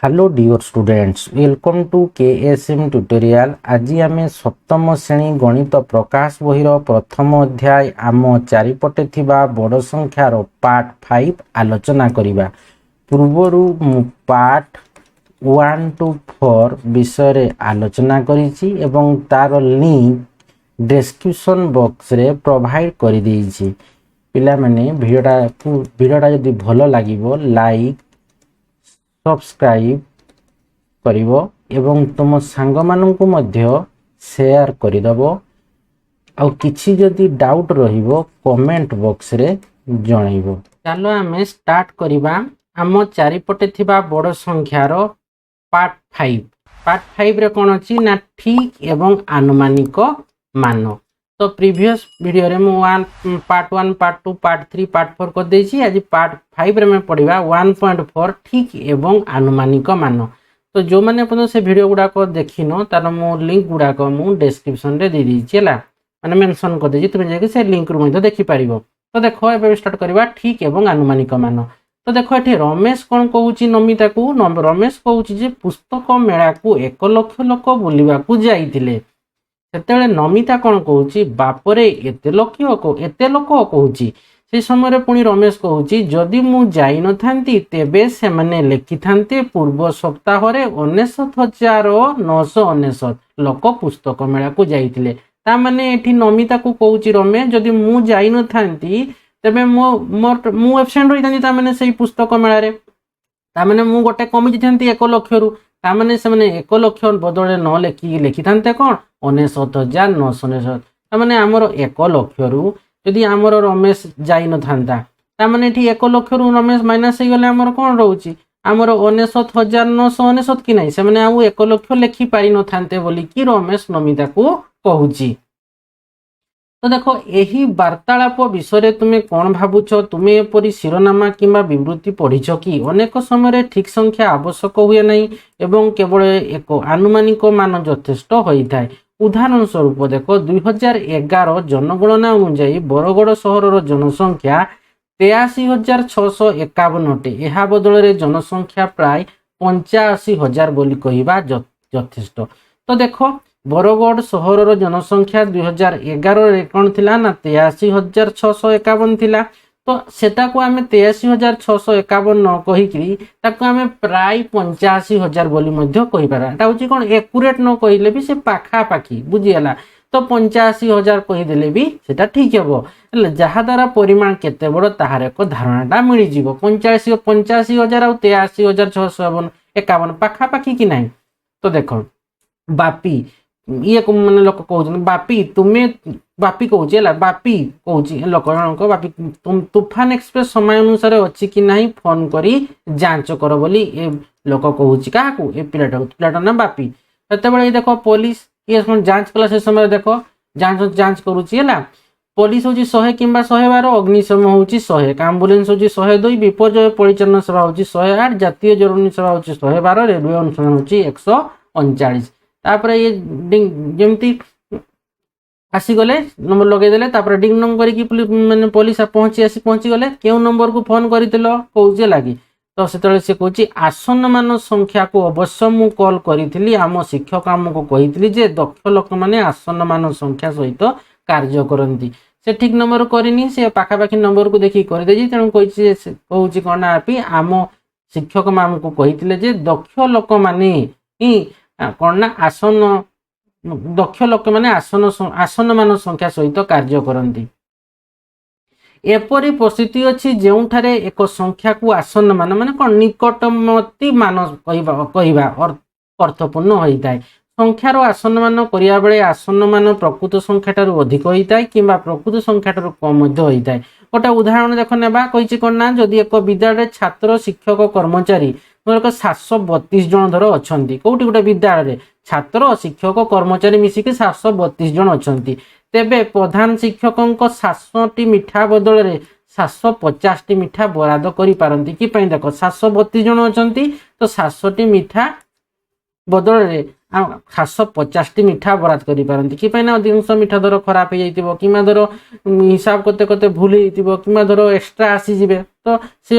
Hello dear students, welcome to KSM tutorial. आज आम सप्तम श्रेणी गणित प्रकाश बहिर प्रथम अध्याय आम चारिपटे थिबा बड़ संख्यार पार्ट 5 आलोचना करिबा। पूर्वरु पार्ट 1 to 4 विषय रे आलोचना करिछि एवं तार लिंक डिस्क्रिप्शन बॉक्स रे प्रोवाइड करि देइछि। पिला माने वीडियोटा जदि भलो लागिवो लाइक सब्सक्राइब करिवो एवं तुम सांग माननकु मध्य शेयर करिदबो। आउ किछि जदि डाउट रहिबो कमेंट बॉक्स रे जणाइबो। चलो आमे स्टार्ट करिबा आम चारिपटे थिबा बड़ संख्यार पार्ट 5। पार्ट 5 रे कोन अछि ना ठीक एवं आनुमानिक मान। तो प्रीवियस वीडियो रे मु पार्ट 1 पार्ट 2 पार्ट 3 पार्ट 4 कर देछि। आज पार्ट 5 रे में पढिबा 1.4 ठीक एवं आनुमानिक मान। तो जो माने अपन से वीडियो गुडा को देखिनो तार मु लिंक गुडा को मु डिस्क्रिप्शन रे दे देछि हला, माने मेंशन कर देछि, तुम जे से लिंक रु मध्ये देखि परिबो। तो देखो एबे स्टार्ट करबा ठीक एवं आनुमानिक मान। तो देखो एठी रमेश कोन कहूची नमिता को, रमेश कहूची जे पुस्तक मेला को 1 लाख लोक बुलिबा को जाईतिले। सेतेले नमिता कोन कहूची बापरे एते लोक कहूची। से समय पुणी रमेश कहूची जदि मु जाई न थांती तेबे से माने लेखि थांते पूर्व सप्ताह रे 19,999 लोक पुस्तक मेला को जाईतिले। ता माने एठी नमिता को कहूची रमेश जदि मु जाई न थांती तेबे मु एब्सेंट रही थांती, ता माने सेही पुस्तक मेला रे ता माने मु गोटे कमी थांती 1 लाख रु, ता माने से माने 1 लाख बदले न लेखि थांते कोन 19,999। ता माने हमर 1 लाख रु यदि आमर रमेश जाई न थांता ता माने एठी 1 लाख रु रमेश माइनस हे गले हमर कोन रहउची हमर 19,999 कि नै, से माने आउ 1 लाख लेखि पारि न थांते बोली कि रमेश नमिता को कहूची। तो देखो एही वार्तालाप विषय तुमे कोन भाबुछ, तुमे एपरि शिरोनामा किंबा विवृत्ति पढिछ कि अनेक समय ठीक संख्या आवश्यक हुए नै एवं केवल एक आनुमानिक मान यथेष्ट होइथाय। उदाहरण स्वरूप देखो 2011 जनगणना अनुसार बरगड़ सहर जनसंख्या 83,651 अटे। यह बदल रे जनसंख्या प्राय 85,000 बोली कहिबा यथेष्ट। तो देखो बरगड़ सहर जनसंख्या 2011 रे कोन थिला ना 83,651 थिला। तो सेटा को आमे 83,651 न कहि कि ताको आमे प्राय 85,000 बोली मध्य कहि पारा। एटा होची कोन एक्यूरेट न कहिले भी से पाखा पाखी बुझियला। तो 85,000 कहि देले भी सेटा ठीक हेबो, जहा द्वारा परिमाण केते बड़ ताहार एक धारणाटा मिलि जिवो। 85,000 और 83,651 पाखा पाखी कि नाही। तो देखो बापी ये को माने लोक कहउछन बापी तुमे बापी कहउछि हला, बापी कहउछि लोक जणको बापी तुम तूफान एक्सप्रेस समय अनुसार अछि कि नाही फोन करी जांच कर बोली ए लोक कहउछि काहाकू ए पिलाटा ना बापी। तते बळे देखो पुलिस ये जांच कला से समय देखो जांच करूछि हला। पुलिस होछि 100 किंबा 112, अग्निशम होछि 100, एम्बुलेंस होछि 102, विपर्यय परिचालन सेवा होछि 108, जातीय जरूरी सेवा होछि 112, रेलवे अनुसंधान होछि 139। तापरे ये जेमती आसी गले नंबर लगे देले, तापरे डिंग नंग करी कि माने पुलिस पहुंची गले केउ नंबर को फोन करितलो कहउजे लागी। तो सेतले से कहउची आसन मान संख्या को अवश्य मु कॉल करिथिली, आम शिक्षक हमको कहिथिली जे दक्ष लोक माने आसन मान संख्या सहित कार्य करंती। से ठीक नंबर करिनी, से पाखा पाखी नंबर को देखि कर देजी। तेनु कहउची कोन आपी आम शिक्षक हमको कहिथिले जे दक्ष लोक माने कोन ना आसन दक्ष लोक माने आसन मान संख्या सहित कार्य करंती। एपरि परिस्थिति अछि जेउठारे एक संख्या को आसन मान माने कोन निकटवर्ती मान कहिबा अर्थपूर्ण होइताय। संख्यार आसन मान करिया बेले आसन मान प्रकृत संख्या ठारू अधिक होइताय किंबा प्रकृत संख्या ठारू कम मध्य होइताय। गोटे उदाहरण देखो नेबा कहिछि कोन ना जदि एक विद्यालय छात्र शिक्षक कर्मचारी 732 जन धर अछंती, कोउटी गोटे विद्यालय छात्र शिक्षक कर्मचारी मिसिक 732 जन अछंती, तेबे प्रधान शिक्षकंक 700 टी मिठा बदल रे 750 टी मिठा बराद करि पारंती कि पई देखो 732 जन अछंती तो 700 टी मिठा ବଦଳରେ 750ଟି ମିଠା ବରାଦ କରିପାରନ୍ତି। କି ପାଇଁ ନା ଅଧିକାଂଶ ମିଠା ଧର ଖରାପ ହେଇଯାଇଥିବ କିମ୍ବା ଧର ହିସାବ କରତେ କରତେ ଭୁଲ ହେଇଯାଇଥିବ କିମ୍ବା ଧର ଏକ୍ସଟ୍ରା ଆସିଯିବେ ତ ସେ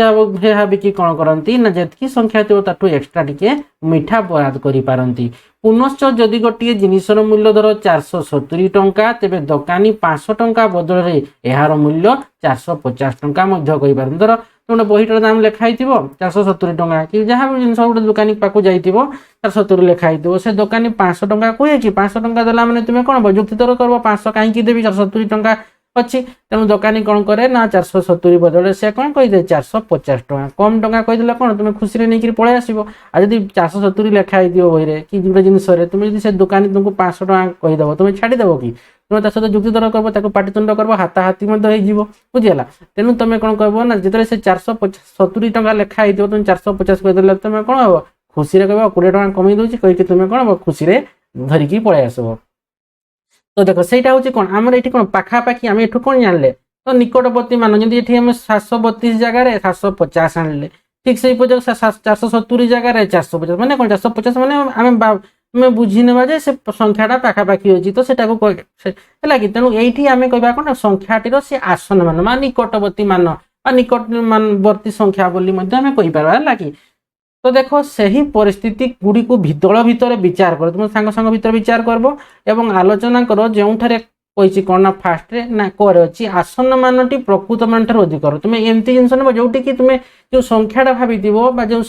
ଭାବିକି କ'ଣ କରନ୍ତି ନା ଯେତିକି ସଂଖ୍ୟା ଥିବ ତାଠୁ ଏକ୍ସଟ୍ରା ଟିକେ ମିଠା ବରାଦ କରିପାରନ୍ତି। ପୁନଶ୍ଚ ଯଦି ଗୋଟିଏ ଜିନିଷର ମୂଲ୍ୟ ଧର 470 ଟଙ୍କା ତେବେ ଦୋକାନୀ 500 ଟଙ୍କା ବଦଳରେ ଏହାର ମୂଲ୍ୟ 450 ଟଙ୍କା ମଧ୍ୟ କହିପାରନ୍ତି। ଧର ଗୋଟେ ବହିଟାର ଦାମ ଲେଖା ହେଇଥିବ 470 ଟଙ୍କା କି ଯାହା ବି ଜିନିଷ ଗୋଟେ ଦୋକାନୀ ପାଖକୁ ଯାଇଥିବ 470 ଲେଖା ହେଇଥିବ ସେ ଦୋକାନୀ 500 ଟଙ୍କା କୁହେ କି 500 ଟଙ୍କା ଦେଲା ମାନେ ତୁମେ କ'ଣ ଯୁକ୍ତି ତର୍କ କରିବ 500 କାହିଁକି ଦେବି 470 ଟଙ୍କା ଅଛି। ତେଣୁ ଦୋକାନୀ କ'ଣ କରେ ନା 470 ବଦଳରେ ସେ କ'ଣ କହିଦେ 450 ଟଙ୍କା କମ୍ ଟଙ୍କା କହିଦେଲେ କ'ଣ ତୁମେ ଖୁସିରେ ନେଇକି ପଳେଇ ଆସିବ। ଆଉ ଯଦି 470 ଲେଖା ହେଇଥିବ ବହିରେ କି ଗୋଟେ ଜିନିଷରେ ତୁମେ ଯଦି ସେ ଦୋକାନୀ ତୁମକୁ 500 ଟଙ୍କା କହିଦେବ ତୁମେ ଛାଡ଼ିଦେବ କି? ତୁମେ ତା ସହିତ ଯୁକ୍ତି ତର୍କ କରିବ ତାକୁ ପାଟିତୁଣ୍ଡ କରିବ ହାତାହାତି ମଧ୍ୟ ହେଇଯିବ ବୁଝିଗଲା। ତେଣୁ ତୁମେ କ'ଣ କହିବ ନା ଯେତେବେଳେ ସେ 470 ଟଙ୍କା ଲେଖା ହେଇଥିବ ତୁମେ 450 କହିଦେଲେ ତୁମେ କ'ଣ ହେବ ଖୁସିରେ କହିବ 20 ଟଙ୍କା କମେଇ ଦେଉଛି କହିକି ତୁମେ କ'ଣ ହେବ ଖୁସିରେ ଧରିକି ପଳେଇ ଆସିବ। ତ ଦେଖ ସେଇଟା ହେଉଛି କ'ଣ ଆମର ଏଠି କ'ଣ ପାଖାପାଖି ଆମେ ଏଠୁ କ'ଣ ଜାଣିଲେ ତ ନିକଟବର୍ତ୍ତୀ ମାନ ଯେମିତି ଏଠି ଆମେ 732 ଜାଗାରେ 750 ଆଣିଲେ ଠିକ୍ ସେଇ ପର୍ଯ୍ୟନ୍ତ 470 ଜାଗାରେ 450 ମାନେ କ'ଣ 450 ମାନେ ଆମେ ବୁଝି ନେବା ଯେ ସେ ସଂଖ୍ୟାଟା ପାଖାପାଖି ଅଛି ତ ସେଟାକୁ ହେଲା କି। ତେଣୁ ଏଇଠି ଆମେ କହିବା କ'ଣ ସଂଖ୍ୟାଟିର ସେ ଆସନ ମାନ ବା ନିକଟବର୍ତ୍ତୀ ମାନ ବା ନିକଟବର୍ତ୍ତୀ ସଂଖ୍ୟା ବୋଲି ମଧ୍ୟ ଆମେ କହିପାରିବା ହେଲା କି। ତ ଦେଖ ସେହି ପରିସ୍ଥିତି ଗୁଡ଼ିକୁ ଦଳ ଭିତରେ ବିଚାର କର ତୁମ ସାଙ୍ଗ ଭିତରେ ବିଚାର କରିବ ଏବଂ ଆଲୋଚନା କର ଯେଉଁଠାରେ କହିଛି କ'ଣ ନା ଫାଷ୍ଟରେ ନା କରେ ଅଛି ଆସନ ମାନଟି ପ୍ରକୃତ ମାନ ଠାରୁ ଅଧିକ। ତୁମେ ଏମିତି ଜିନିଷ ନେବ ଯୋଉଠିକି ତୁମେ ଯେଉଁ ସଂଖ୍ୟାଟା ଭାବିଥିବ ବା ଯେଉଁ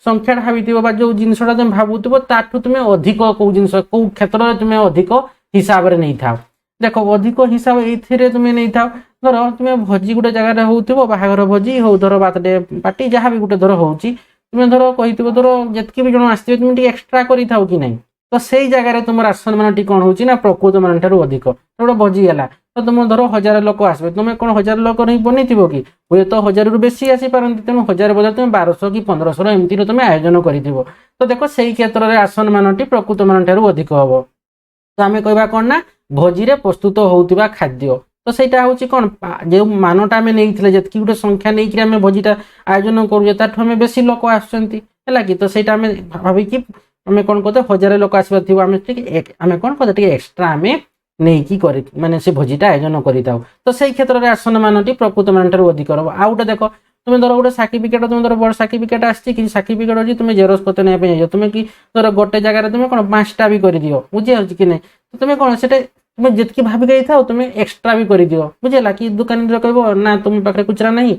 ସଂଖ୍ୟାଟା ଭାବିଥିବ ବା ଯେଉଁ ଜିନିଷଟା ତୁମେ ଭାବୁଥିବ ତାଠୁ ତୁମେ ଅଧିକ କେଉଁ ଜିନିଷ କେଉଁ କ୍ଷେତ୍ରରେ ତୁମେ ଅଧିକ ହିସାବରେ ନେଇଥାଅ। ଦେଖ ଅଧିକ ହିସାବ ଏଇଥିରେ ତୁମେ ନେଇଥାଅ ଧର ତୁମେ ଭୋଜି ଗୋଟେ ଜାଗାରେ ହଉଥିବ ବାହାଘର ଭୋଜି ହଉ ଧର ବାର୍ଥଡେ ପାର୍ଟି ଯାହା ବି ଗୋଟେ ଧର ହଉଛି ତୁମେ ଧର କହିଥିବ ଧର ଯେତିକି ବି ଜଣ ଆସିଥିବେ ତୁମେ ଟିକେ ଏକ୍ସଟ୍ରା କରିଥାଉ କି ନାହିଁ ତ ସେଇ ଜାଗାରେ ତୁମର ଆସନ ମାନଟି କ'ଣ ହେଉଛି ନା ପ୍ରକୃତ ମାନ ଠାରୁ ଅଧିକ। ଗୋଟେ ଭୋଜି ହେଲା ତ ତୁମ ଧର 1000 ଲୋକ ଆସିବେ ତୁମେ କ'ଣ 1000 ଲୋକ ନେଇ ବନେଇଥିବ କି ହୁଏତ 1000ରୁ ବେଶୀ ଆସିପାରନ୍ତି ତେଣୁ 1000 ବଦଳରେ ତୁମେ 1200 କି 1500 ଏମିତିର ତୁମେ ଆୟୋଜନ କରିଥିବ। ତ ଦେଖ ସେଇ କ୍ଷେତ୍ରରେ ଆସନ ମାନଟି ପ୍ରକୃତ ମାନ ଠାରୁ ଅଧିକ ହବ। ତ ଆମେ କହିବା କ'ଣ ନା ଭୋଜିରେ ପ୍ରସ୍ତୁତ ହେଉଥିବା ଖାଦ୍ୟ ତ ସେଇଟା ହେଉଛି କ'ଣ ଯେଉଁ ମାନଟା ଆମେ ନେଇଥିଲେ ଯେତିକି ଗୋଟେ ସଂଖ୍ୟା ନେଇକି ଆମେ ଭୋଜିଟା ଆୟୋଜନ କରୁଛେ ତାଠୁ ଆମେ ବେଶୀ ଲୋକ ଆସୁଛନ୍ତି ହେଲା କି। ତ ସେଇଟା ଆମେ ଭାବିକି ଆମେ କ'ଣ କରୁଛେ 1000 ଲୋକ ଆସିବାର ଥିବ ଆମେ ଟିକେ ଆମେ କ'ଣ କରୁଛେ ଟିକେ ଏକ୍ସଟ୍ରା ଆମେ ନେଇକି ମାନେ ସେ ଭୋଜିଟା ଆୟୋଜନ କରିଥାଉ। ତ ସେଇ କ୍ଷେତ୍ରରେ ଆସନ ମାନଟି ପ୍ରକୃତ ମାନ ଠାରୁ ଅଧିକ ହେବ। ଆଉ ଗୋଟେ ଦେଖ তুমি ধরো গোটে সার্টিফিকেট তুমি ধরো বড় সার্টিফিকেট আসছে কি সার্টিফিকেট আছে তুমি জেরক্স করতে নেওয়া যাই তুমি কি ধরো গোটে জায়গায় তুমি কোণ 5টা বি করে দিও বুঝি যাচ্ছে কি না তুমি কোণ সেটা তুমি যেতকি ভাবি যাই তুমি এক্সট্রা বি করে দিও বুঝিলা কি দোকানীর কহব না তুমি পাখে খুচরা নাই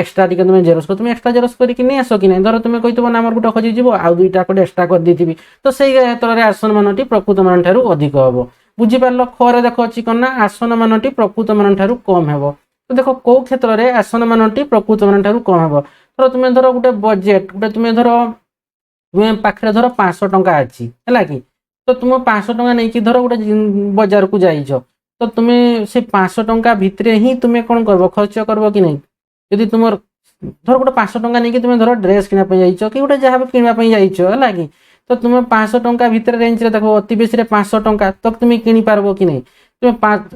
এক্সট্রা টিকে তুমি জেরক্স কর তুমি এক্সট্রা জেরক্স করিকি নিয়ে আস কি না ধরো তুমি কইতব না আমার গোটে হজি যাব আর 2টা কোটে এক্সট্রা করে দিয়েছিবি তো সেই ক্ষেত্রে আসন মানটি প্রকৃত মান ঠারু অধিক হব বুঝিপারল খরে দেখ অছি কোণ না আসন মানটি প্রকৃত মান ঠারু কম হব। তো দেখো কেউ ক্ষেত্রে আসন মানটি প্রকৃত মান ঠারু কম হব ধর তুমি ধর গোটে বজেট গোটে তুমি ধর তুমি পাখে ধর 500 টঙ্কা আছে হল কি তো তুমি 500 টঙ্কা নেই ধর গোটে বজার কু যাইছ তো তুমি সে 500 টঙ্কা ভিতরে হি তুমি কোন করব খরচ করব কি নাই যদি তোমার ধর গোটে 500 টঙ্কা নেই তুমি ধর ড্রেস কিনা যাইছ কি গোটে যা কিনা যাইছ হল কি তো তুমি 500 টঙ্কা ভিতরে রেঞ্জরে দেখো অতি বেশি 500 টঙ্কা তো তুমি কিনি পারবো কি নাই তুমি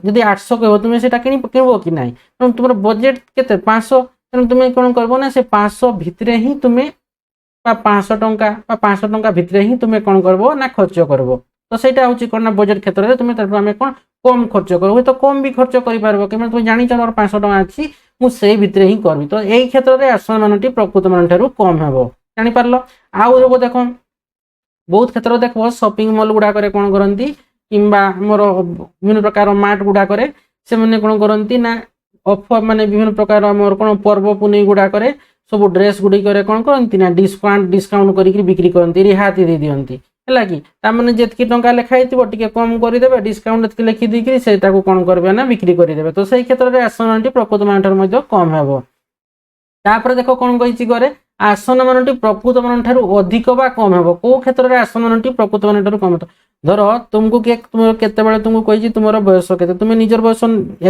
যদি 800 কহ তুমি সেটা কিনব কি নাই তোমার বজেট কেতে 500 তেমন তুমি কোন করবো না সে 500 ভিতরে হি তুমি 500 টঙ্কা বা 500 টঙ্কা ভিতরে হি তুমি কোন করবো না খরচ করবো তো সেটা হচ্ছে কোন না বজেট ক্ষেত্রে তুমি তারপর আমি কোন কম খরচ করবো হয়তো কম বি খরচ করে পারবো কিংবা তুমি জানিছ আমার 500 টঙ্কা আছে মু সেই ভিতরে হি করবি তো এই ক্ষেত্রে আসন মানটি প্রকৃত মান ঠারু কম হব জানিপারল। আউ দেখো বহুত ক্ষেত্রে দেখো শপিং মল গুড়াকরে কোন করନ୍ତି কিংবা আমার বিভিন্ন প্রকার মার্ট গুড়াকরে সে কোন করନ୍ତି না অফর মানে বিভিন্ন প্রকার আমার কোন পর্ব পুনেই গুড়াকরে সব ড্রেস গুড়িকরে কোন করନ୍ତି না ডিসকাউন্ট করিকি বিক্রি করନ୍ତି রিহাতি দেই দিয়ନ୍ତି ହେଲା କି ତାମାନେ ଯେତିକି ଟଙ୍କା ଲେଖା ହେଇଥିବ ଟିକେ କମ କରିଦେବେ ଡିସକାଉଣ୍ଟ ଏତିକି ଲେଖି ଦେଇକି ସେଇଟାକୁ କ'ଣ କରିବେ ନା ବିକ୍ରି କରିଦେବେ ତ ସେଇ କ୍ଷେତ୍ରରେ ଆସନ ମାନଟି ପ୍ରକୃତ ମାନ ଠାରୁ ମଧ୍ୟ କମ ହେବ। ତାପରେ ଦେଖ କ'ଣ କହିଛି ଘରେ ଆସନ ମାନଟି ପ୍ରକୃତ ମାନ ଠାରୁ ଅଧିକ ବା କମ ହେବ କୋଉ କ୍ଷେତ୍ରରେ ଆସନ ମାନଟି ପ୍ରକୃତ ମାନ ଠାରୁ କମ ହେବ ଧର ତୁମକୁ ତୁମର କେତେବେଳେ ତୁମକୁ କହିଛି ତୁମର ବୟସ କେତେ ତୁମେ ନିଜର ବୟସ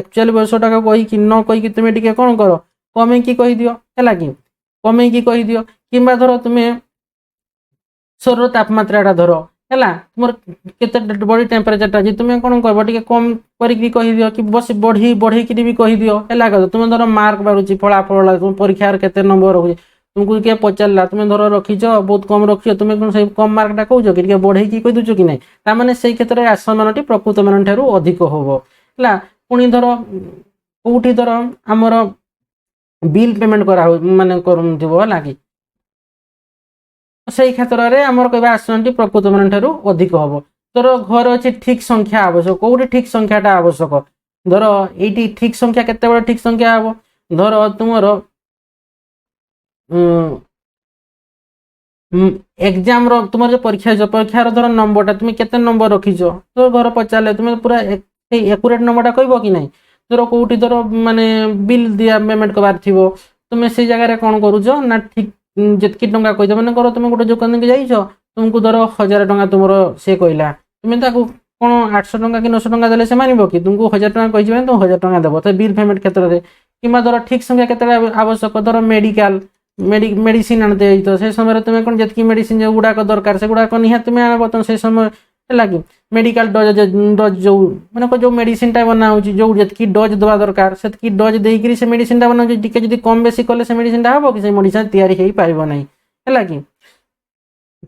ଆକ୍ଚୁଆଲି ବୟସଟାକୁ କହିକି ନ କହିକି ତୁମେ ଟିକେ କ'ଣ କର କମେଇକି କହିଦିଅ ହେଲା କି କମେଇକି କହିଦିଅ କିମ୍ବା ଧର ତୁମେ ଶରୀର ତାପମାତ୍ରାଟା ଧର ହେଲା ତୁମର କେତେ ବଡି ଟେମ୍ପରେଚରଟା ଅଛି ତୁମେ କ'ଣ କରିବ ଟିକେ କମ କରିକି କହିଦିଅ କି ବସି ବଢେଇକିରି ବି କହିଦିଅ ହେଲା କଥା ତୁମେ ଧର ମାର୍କ ବାହାରୁଛି ଫଳାଫଳ ତୁମ ପରୀକ୍ଷାର କେତେ ନମ୍ବର ରହୁଛି तुमको किए पचारा तुम धर रखीच बहुत कम रखी तुम कौन से कम मार्कटा कौच कि बढ़े कही दूच कि नहीं ताने से क्षेत्र में आसन मान प्रकृत मान ठार अधिक हम है पुणी धर कौटी धर आमर बिल पेमेंट करा माने है कि से क्षेत्र में आमर कह आसन प्रकृत मान ठार अधिक हम तोर घर अच्छे ठीक संख्या आवश्यक कौटी ठीक संख्याटा आवश्यक धर ये ठीक संख्या केते ठीक संख्या हम धर तुम एग्जाम रो तुम परीक्षार धर नंबरटा तुम केते नंबर रखीच तो घर पचारे तुम पूरा एक्यूरेट नंबरटा कह कि नहीं धर कौटी धर माने बिल दिया पेमेंट कबार थी तुम से जगह कौन करुच ना ठीक जितकी टंका कहीद मैंने कर तुम गोटे दुकान के जाइछ तुमको धर 1000 टंका तुम से कहला तुम कौन 800 टंका कि 900 टंका देले से मानिबो कि तुमको 1000 टंका कही तुम 1000 टंका देव तो बिल पेमेंट क्षेत्र में कि धर ठीक संख्या केते आवश्यक धर मेडिकल मेडिसिन आनते तो से समय तुम कौन जितकी मेडिसिन जो गुड़ाक दरकार से गुड़ाक निहाती तुम आनब तो से समय है कि मेडिकल डोज डोज जो मैंने जो मेडिसिनटा बनाऊँ जो जितकी डोज देवा दरकार से डोज देकर से मेडिसिनटा बनाऊँ टी कम बेसी कले से मेडिसिनटा हम कि मेडिसिन तैयारी पार ना है कि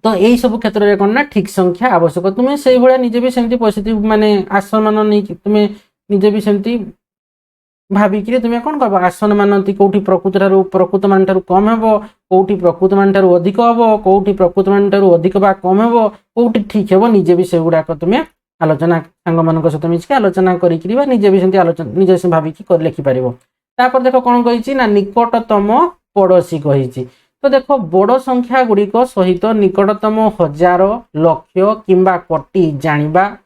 तो यही सब क्षेत्र में कौन ना ठीक संख्या आवश्यक तुम्हें से भाया निजे भी सेमती पॉजिटिव माने आसन मान नहीं तुम्हें निजे भी सेमती भाविकी तुम कौन कह आसन मानती कौटी प्रकृत मान ठार कम हे कौटी प्रकृत मान ठार अधिक हम कौटी प्रकृत मान ठार अधिक बा कम हे कौटी ठीक हे निजे भी से गुड़ाक तुम्हें आलोचना सांग मान सहित मिसिक आलोचना करा निजे भी सेमती आलोचना निजे से भाविकी लिखिपर तापर देख कौन कही ना निकटतम पड़ोशी कही तो देख बड़ संख्या गुड़िक सहित निकटतम हजार लक्ष किंबा कोटी जानिबा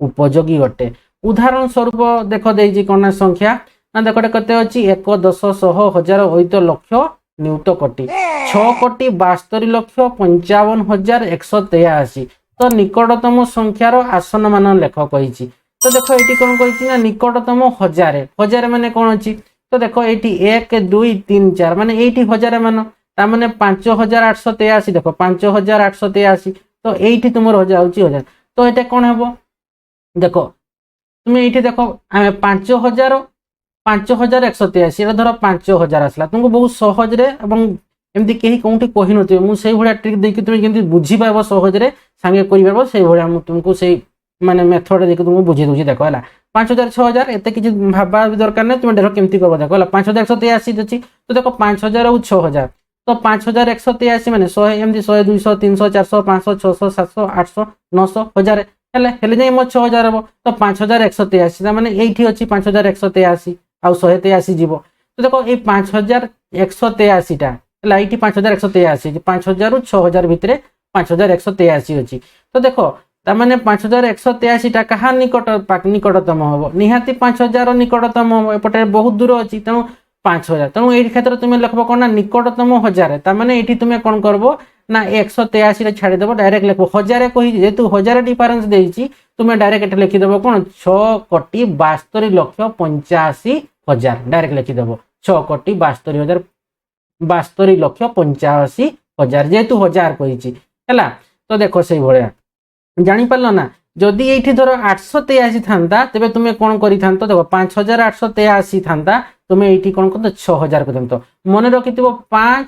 उपयोगी अटे उदाहरण स्वरूप देख देजी कौन संख्या ना देख कते अच्छी 1 10 100 1000 8 लक्ष न्यूट कोटी 6 कोटी 72 लक्ष 55,183 तो निकटतम संख्यार आसन मान लेख कही तो देख ये कौन कही ना निकटतम हजार हजार माने कौन अच्छी तो देख ये 1 2 3 4 माने ये हजार मान ताने 5883 देख 5883 तो ये तुम हजार तो ये कौन हे देख तुम ये देख आम 5183 धर 5000 आसला तुमको बहुत सहजरे एमती कहीं कौटी कही न मुझे भाया ट्रिक देखिए तुम केमती बुझी पाब सहजरे सांगे कर से भाया तुमको से माने मेथड देखिए तुमको बुझे दूसरी देख है 5000 6000 एत कि भाबा दरकार नहीं तुम देख केमती कर देख है 5183 अच्छी तो देख 5000 और 6000 तो 5183 मैंने 100 एमती 100 200 300 400 500 600 700 800 900 1000 हेले जाए मो 6000 हम तो 5183 मैंने ये अच्छी 5183 आउ 183 जीव तो देख ये 5183 टा ये 5183 5000 6000 भितर 5183 अच्छी तो देख ताने 5183 टा कहा निकटतम हम निहाती 5000 निकटतम हम एपटे बहुत दूर अच्छी तेणु 5000 तेणु ये क्षेत्र तुम लिखब कौन ना निकटतम हजार ताने ये तुम कौन करब ना 183 छाड़देव डायरेक्ट लिख 1000 कही जेतु 1000 डिफरेन्स देती तुम डायरेक्ट लिखिदेव कौन 6 कोटी 72 लक्ष 85,000 डायरेक्ट लिखिदेव 6 कोटी 72 लक्ष 85,000 जेतु 1000 कही है तो देख से भाया जापार ना जदि ये धर 883 था तेरे तुम्हें कौन कर देख 5883 था तुम्हें ये कौन कर 6000 कर तो मन रखि 5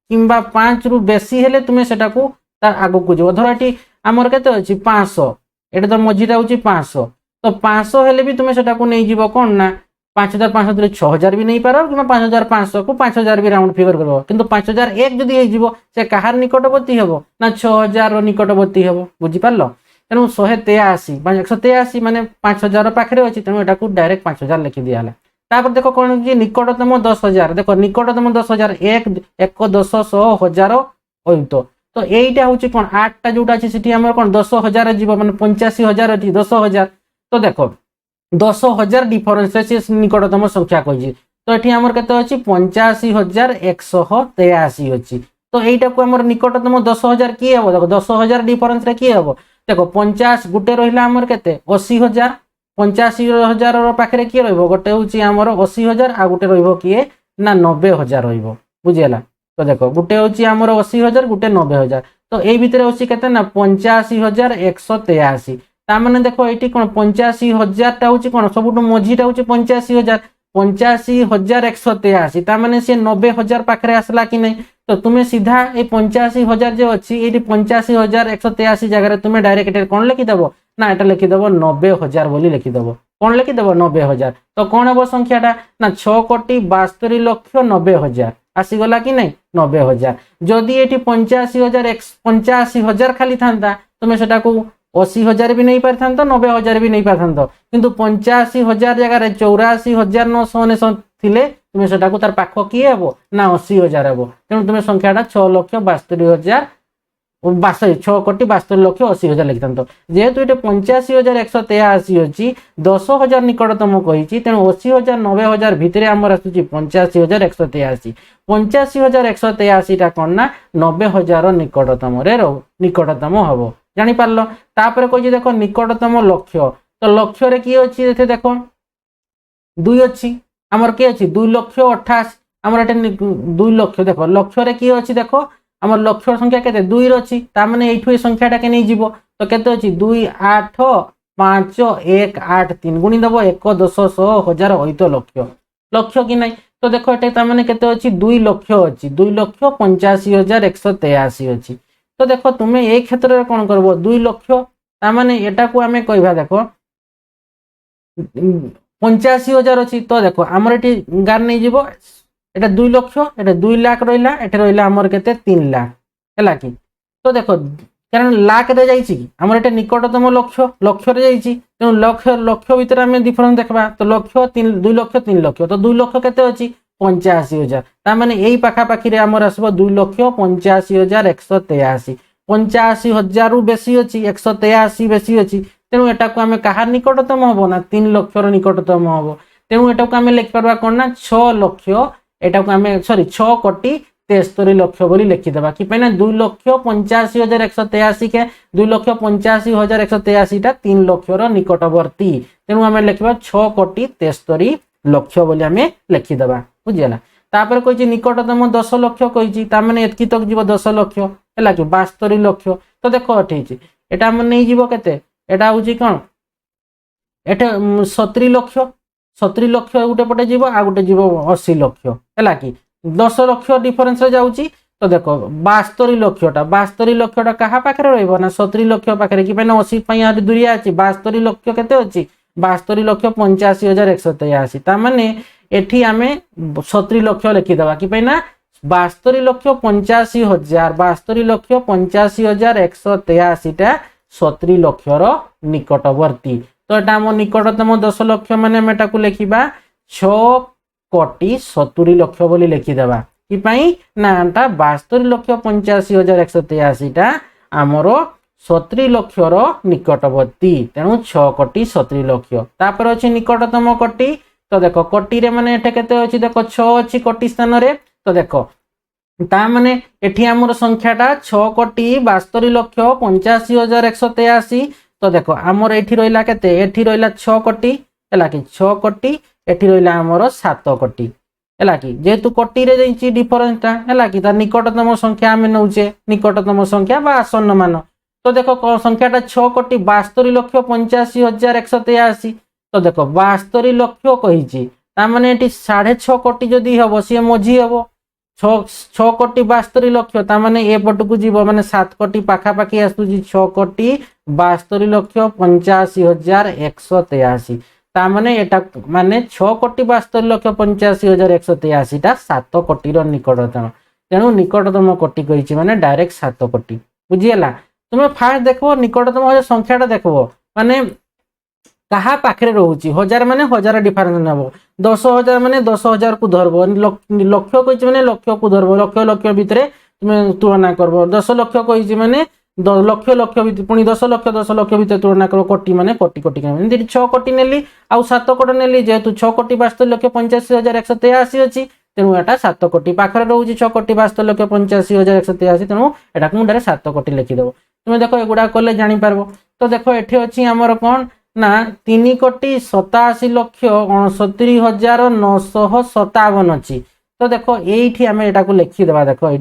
किंबा 5 रु बेसी हेले तुम्हें सेटा को तार आगो को जो धर ये आमर केते अछि 500 एटा तो मझीटा होची 500 तो 500 हेले भी तुम्हें सेटा को नहीं जीवो कौन ना 5500 6000 भी नहीं पार कि 5500 को 5000 भी राउंड फिगर करबो किंतु 5001 जदि हे जीवो से कहार निकटवर्ती हेबो ना 6000 निकटवर्ती हेबो बुझी पारलो तेणु 183 183 माने 5000 पाखे अच्छी तेणु एटा को डायरेक्ट 5000 लिखि दिया तापर देख कौन कि निकटतम 10000 देख निकटतम 10000 1 10 100 1000 अयुत तो यहीटा हूँ कौन 8टा जोटा अच्छी सीटी आम कौन 10,000 जीव मैंने 85,000 अच्छी 10,000 तो देख 10,000 डिफरेन्स से निकटतम संख्या कही तो ये आमर के 85,183 अच्छी तो यहीटा को आम निकटतम 10,000 किए हम देख 10,000 डिफरेन्स किए हम देख 50 गोटे रहा आमर के 80,000 85,000 पाखे किए रोटे हूँ आमर 80,000 आ गोटे रे ना 90,000 रुझीगला तो देख गोटे हूँ आमर 80,000 गोटे 90,000 तो ये भितर हूँ के ना 85,183 ताने देख ये कौन 85,000 हूँ कौन सब मझीटा हूँ 85,000 85,183 ता माने से 90,000 पाखरे आसला कि नहीं। तो तुम्हें सीधा ये 85,000 जो अच्छी ये 85,183 जगह तुम्हें डायरेक्ट कौन लिखिदेव ना एटा लिखिदेव 90,000 बोली लिखिदेव कौन लिखिदेव 90,000। तो कौन हम संख्याटा ना 6,72,90,000 आसीगला कि नहीं 90,000। जदि ये 85,000 खाली था तुम्हें सेटा को 80,000 भी नहीं पारि था 90,000 भी नहीं पारि था किंतु 85,000 जगह 84,999 थिले तुम्हें सेटा को तार पाख किए हे ना 80,000 हे तेणु तुम्हें संख्याटा 6,72,000 6,72,80,000 लिखि था। जेहेतु ये 85,183 अच्छी 10,000 निकटतम कही तेणु 80,000 90,000 भितर आमर आसूची 85,183 85,183 कौन ना 90,000 निकटतम निकटतम हम जापार। तापर कही देख निकटतम लक्ष्य तो लक्ष्य रे किए अच्छी देख 2 अच्छी आमर किए अच्छी 2,88,000 आमर ये 2 लक्ष देख लक्ष्य रे किए अच्छी देख आमर लक्ष्य संख्या के 2 अच्छी ताने ये संख्याटा के नहीं जीव तो केते अच्छी 2 8 5 1 8 3 गुणी दब 1 10 100 1000 अत लक्ष्य लक्ष्य कि नहीं। तो देख ये ताने केते अच्छी 2 लक्ष अच्छी 2,85,183 अच्छी। तो देख तुम्हें ये क्षेत्र में कौन कर 2 लक्ष ताने एटा को आम कह देख 85,000 अच्छी। तो देख आमर ये गार नहीं जीव एटा 2 लक्ष एटा 2 लाख रहा एटे रहा आमर के 3 लाख है कि। तो देख कारण लाख रे जाइए आमर ये निकटतम लक्ष्य लक्ष्य रे जाइए तेणु लक्ष्य लक्ष्य भितर आम डिफरेन्स देखा तो लक्ष्य 2 लक्ष 3 लक्ष तो 2 लक्ष के अच्छी 85,000 ताने यही पाखापाखि आमर आसो 2,85,183 85,000 रु बेसी अच्छी 183 बेसी अच्छी तेणु एटा को आम कहा निकटतम हम ना 3 लक्षर निकटतम हम तेणु एटा को आम लिखिपर कौन ना 6 लक्ष एटा को आम सॉरी 6,73,00,000 बोली लिखिदेवा कि 2,85,183 के 2,85,183 3 लक्षर निकटवर्ती तेणु आम लिखा 6,73,00,000 बोली आम लिखिदेवा बुझीगला। तापर कही निकटतम 10 लक्ष कही ताने एतकी तक जीव 10 लक्ष है कि 72 लक्ष। तो देख ठीक एटा आम नहीं जीव केते एटा हूँ कौन एटा 70 लक्ष 70 लक्ष गोटे पटे जीव आ गोटे जीव 80 लक्ष है कि 10 लक्ष डिफरेन्स जाऊँगी। तो देख 72 लक्षटा 72 लक्षटा क्या पाखे रहा 70 लक्ष पाखे कि 80 दूरिया अच्छी 72 लक्ष के अच्छी 72 लक्ष 85,183 ताने एठी आम 70 लक्ष लिखिदेवा कि 72 लक्ष 85,000 72 लक्ष 85,183 टा 70 लक्षर निकटवर्ती। तो यहाँ आम निकटतम 10 लक्ष मान को लिखा 6,70,00,000 बोली लिखिदेवा कि ना 72 लक्ष 85,183 टा आमर 70 लक्षर निकटवर्ती तेणु 6,70,00,000। तापर अच्छी निकटतम कोटी तो देख कोटी रे माने एठे केते अछि देख 6 अछि कोटी स्थान रे। तो देख ता माने एठी हमर संख्याटा 6,72,85,183। तो देख आमर एठी रहिला केते एठी रहिला 6 कोटी हैला कि 6 कोटी एठी रहिला हमर 7 कोटी हैला कि जेहेतु कोटी रे जाइछि डिफरेंसटा हैला कि तार निकटतम संख्या हम नउचे निकटतम संख्या बा आसन्न मान। तो देख संख्याटा 6,72,85,183। तो देख 72 लक्ष कही ताने 6.5 कोटी जदि हम सी मझी हम 6 कोटी 72 लक्ष ताने ए पटक जीव माने 7 कोटी पाखापाखि आसूची 6,72,85,183 ताने एटा माने 6,72,85,183 टा 7 कोटी निकटतम तेणु निकटतम कोटी कही माने डायरेक्ट 7 कोटी बुझीगला। तुम्हें फास्ट देखो निकटतम संख्याटा देखो माने कहा पाखे रोचे 1000 माने 1000 डिफरेन्स नब 10,000 माने 10,000 को धरब लक्ष कही माने लक्ष को धरब लक्ष लक्ष भितर तुम्हें तुलना करब 10 लक्ष कही माने लक्ष लक्ष पुणी 10 लक्ष भितर तुलना कर कोटी माने कोटी कोटी 6 कोटी नेली आउ 7 कोटी नेली जेहेतु 6,72,85,183 अच्छी तेणु एटा 7 कोटी पाखे रोचे 6,72,85,183 तेणु एटा मुंडे 7 कोटी लिखिदेव। तुम्हें देख एगुड़ा कले जापर। तो देख ये अच्छी आमर कौन ना 3,67,69,957 अच्छी। तो देख ये आम यहाँ को लिखिदेवा देख ये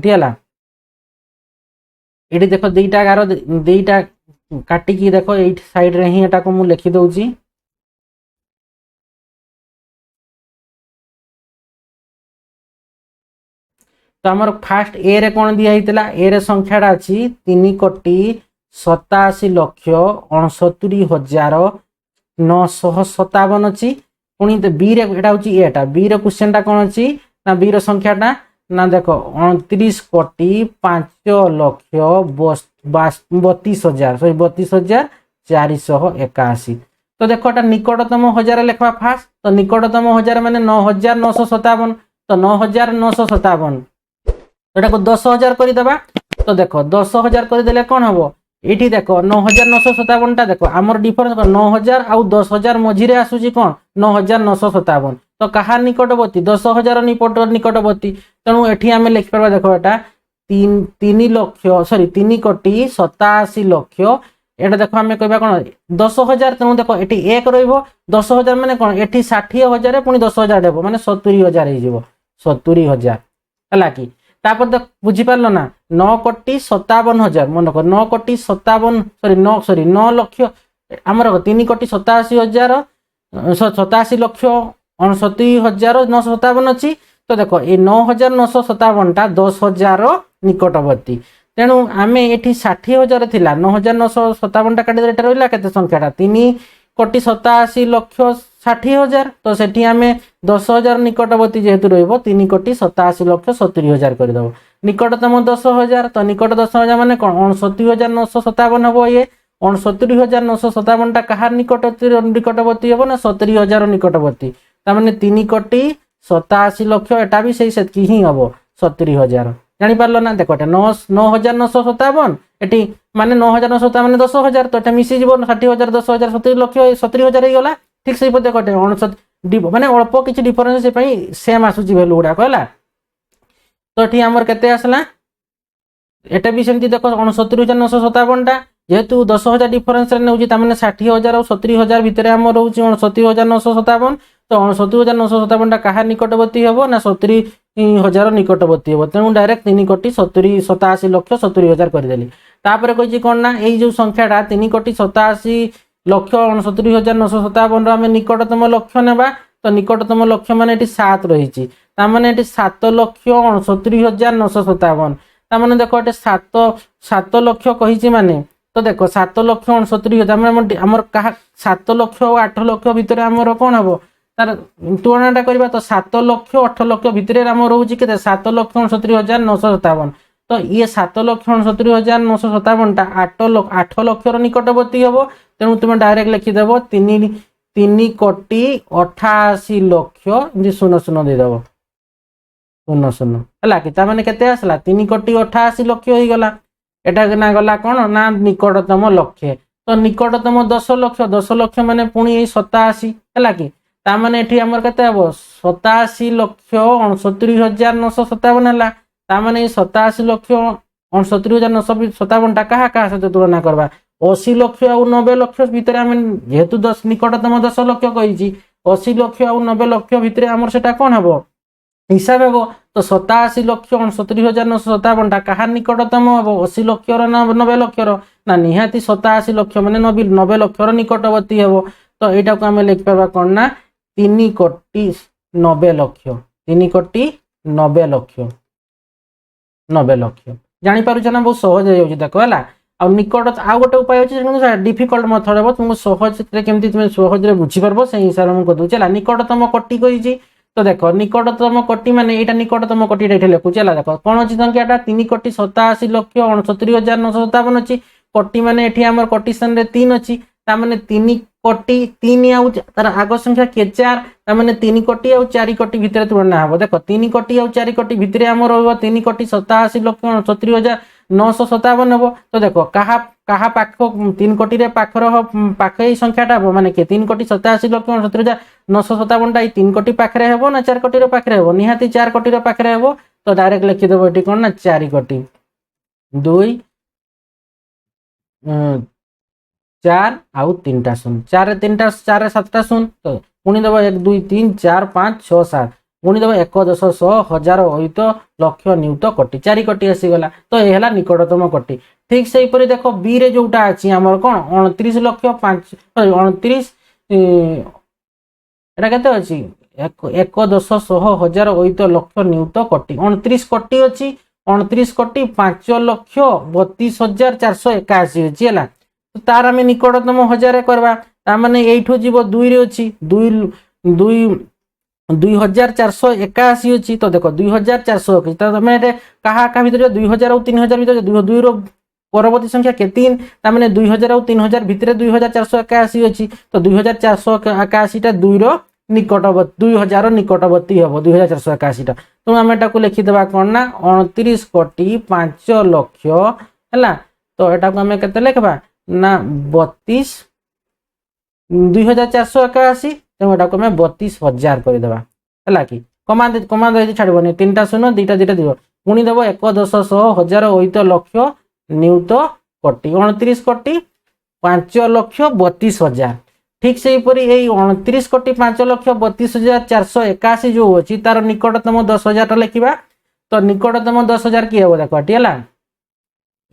ये देख दीटा गार दीटा काटिकी देख ये साइड रे ही यहाँ को मुझे लिखिदे तो आमर फास्ट ए रे कौन दिया ए रे संख्याटा अच्छी 3,87,69,957 अच्छी पुणी बी रे एटा होची एटा बी रे क्वेश्चन टा कौन अच्छी ना बी रो संख्याटा ना देखो 29,05,32,000 सॉरी 32,481। तो देखो एटा निकटतम हजार लिखवा फास्ट तो निकटतम हजार माने 9,957 तो 9,957 एटा को 10,000 कर देबा तो देखो 10,000 कर देले कौन हबो एठी देखो 9,957 टा देखो आमर डिफरेंस 9,000 आउ 10,000 मझी रे आसुची कौन 9,957 तो कहा निकटवर्ती 10,000 निकटवर्ती तेणु एठी आमे लिखि परबा देखो एटा 3,87,87,00,000 एटा देखो आमे कहबा कोन 10,000 तेणु देखो एठी 1 रहइबो 10,000 माने कोन एठी 60,000 पुनी 10,000 देबो माने 70,000 हे जिवो 70,000 हला की तापर देख बुझी परलो ना 9,57,000 मन को 9 लक्ष आमर 3,87,000 87,69,957 अच्छी तो देखो ये 9,957 टा 10,000 निकटवर्ती तेणु आमे एठी 60,000 थिला 9,957 टा काटी देटा रहिला केते संख्याटा 3,87,60,000 तो सेठी आमे 10,000 निकटवर्ती जेहेतु रहइबो 3,87,70,000 कर दबो निकटतम 10,000 तो निकट 10,000 माने कोन 69,957 हबो ये 69,957 टा कहार निकटवर्ती हबो ना 70,000 निकटवर्ती ता माने 3,87,00,000 एटा भी सही सेतकी ही हबो 70,000 जानि पारलो ना देखो एटा 9,957 एटी माने 9,957 माने 10,000 तो एटा मिसी जीवो 60,000 10,000 70,000 हे गला ठीक सही देखो एटा 69 माने अल्प किछि डिफरेंस से पई सेम आसुची वैल्यू गुडा कहला तो एठी हमर केते आसला एटा भी सेमती देखो 69,957 टा जेहेतु 10,000 डिफरेंस रे नेउची ता माने 60,000 और 70,000 भितरे हम रहउची 69,957 तो 69,957 टा कहा निकटवर्ती हबो ना 70,000 निकटवर्ती हबो तेणु डायरेक्ट 3,87,70,000 कर देली तापर कहिची कोन ना एई जो संख्याटा 3,87,69,957 रो हम निकटतम लक्ष्य नेबा तो निकटतम लक्ष्य माने एटी 7 रहिची ता माने एटी 7,69,957 ता माने देखो एटी 7 लक्ष्य कहिची माने तो देखो 7,69,957 माने हमर कहा 7 लक्ष और 8 लक्ष भितर हमर कोन हबो तार तुलनाटा करबा तो 7 लक्ष 8 लक्ष भितर हमर रहउची केते 7,69,957 तो ये 7,69,957 टा 8 लक्ष रो निकटवर्ती हबो तेणु तुम डायरेक्ट लिखि देबो 3,88,00,000 जे 0 दे देबो 0 हला कि ता माने केते आसला 3,88,00,000 होई गला एटा ना गला कोन ना निकटतम लक्ष्य तो निकटतम 10,00,000 माने पुणी 87 हला कि ता माने एठी हमर केते हबो 87,69,957 हला ता माने 87,69,957 टा कहा कहा से तुलना करबा 80 लक्ष और 90 लक्ष भितर हम जेहेतु 10 निकटतम 10 लक्ष कहिची 80 लक्ष और 90 लक्ष भितर हमर सेटा कोन हबो हिसाब हबो तो 87,69,957 टा कहा निकटतम हबो 80 लक्ष और 90 लक्ष ना निहाती 87 लक्ष माने 90 लक्ष निकटवर्ती हबो तो एटा को हम लिख परबा कोन ना 3,90,00,000 3,90,00,000 90 लक्ष जानी पारुछ ना बहुत सहज हो देखो है आ निकट आ गोटे उपाय अच्छे डिफिकल्ट मेथड हे तुमको सहज केमती तुम सहज बुझी पार्ब से हिसाब में कह चला निकटतम कोटि कही तो देख निकटतम कोटि माने यहाँ निकटतम कोटि लिखुचे देख कौन अच्छी संख्याटा 3,87,69,957 अच्छी कोटि माने आम कोटि स्थान 3 अच्छी ताने 3,03,000 आउ तार आग संख्या के 4 ताने 3,00,00,000 और 4,00,00,000 भितर तुलना हम देख 3,00,00,000 और 4,00,00,000 भितर आम रहा 3,87,69,957 हम तो देख क्या पाख 3,00,00,000 पाखर पाख संख्याटा हम माने 3,87,69,957 टा 3,00,00,000 पाखे हम ना 4,00,00,000 पाखे हम निहाती 4,00,00,000 पाखे हम तो डायरेक्ट लिखिदेव ये कौन ना 4,00,00,000 2 4 आउ 3टा 0 4 3टा 4 7टा 0 तो पुणी देव 1 2 3 4 5 6 7 पुणी देव 1 10 100 1000 अयुत लक्ष नियुत कोटि 4 कोटि आसीगला तो ये है निकटतम कोटि ठीक से देख बी रे जोटा अच्छी आमर कौन 29 लक्ष 5 29 एटा केते अछि ଏକ ଦଶ ଶହ ହଜାର ଅୟୁତ ଲକ୍ଷ ନିୟୁତ କୋଟି 29 କୋଟି ଅଛି 29 କୋଟି 5,32,481 ଅଛି ହେଲା तार आम निकटतम हजार करवा ताने यू जीव 2 रे अच्छी 2,481 अच्छी तो देख 2,400 अच्छी तो मैंने क्या भितर 2,000 और 3,000 भितर 2 रो परवर्ती संख्या के 3 ताने 2,000 और 3,000 भितर 2,481 अच्छी तो 2,481 टा 2 रो निकटवर्ती 2,000 निकटवर्ती हम 2,481 टा तो आम एटा लिखिदेवा कौन ना 29 कोटी 5 लक्ष है तो यहाँ को आम के लिखा ना 2,481 तेणु यहाँ को 32,000 करदेवा है कि कमांड छाड़बनी 3टा शून्य 2टा 2टा दिव पुणी देव 1 10 100 1000 अयुत लक्ष नियुत कोटी 29 कोटी 5 लक्ष 32,000 ठीक से 29 कोटी 5 लक्ष 32,481 जो अच्छी तार निकटतम 10,000 लिखा तो निकटतम 10,000 किए हम देख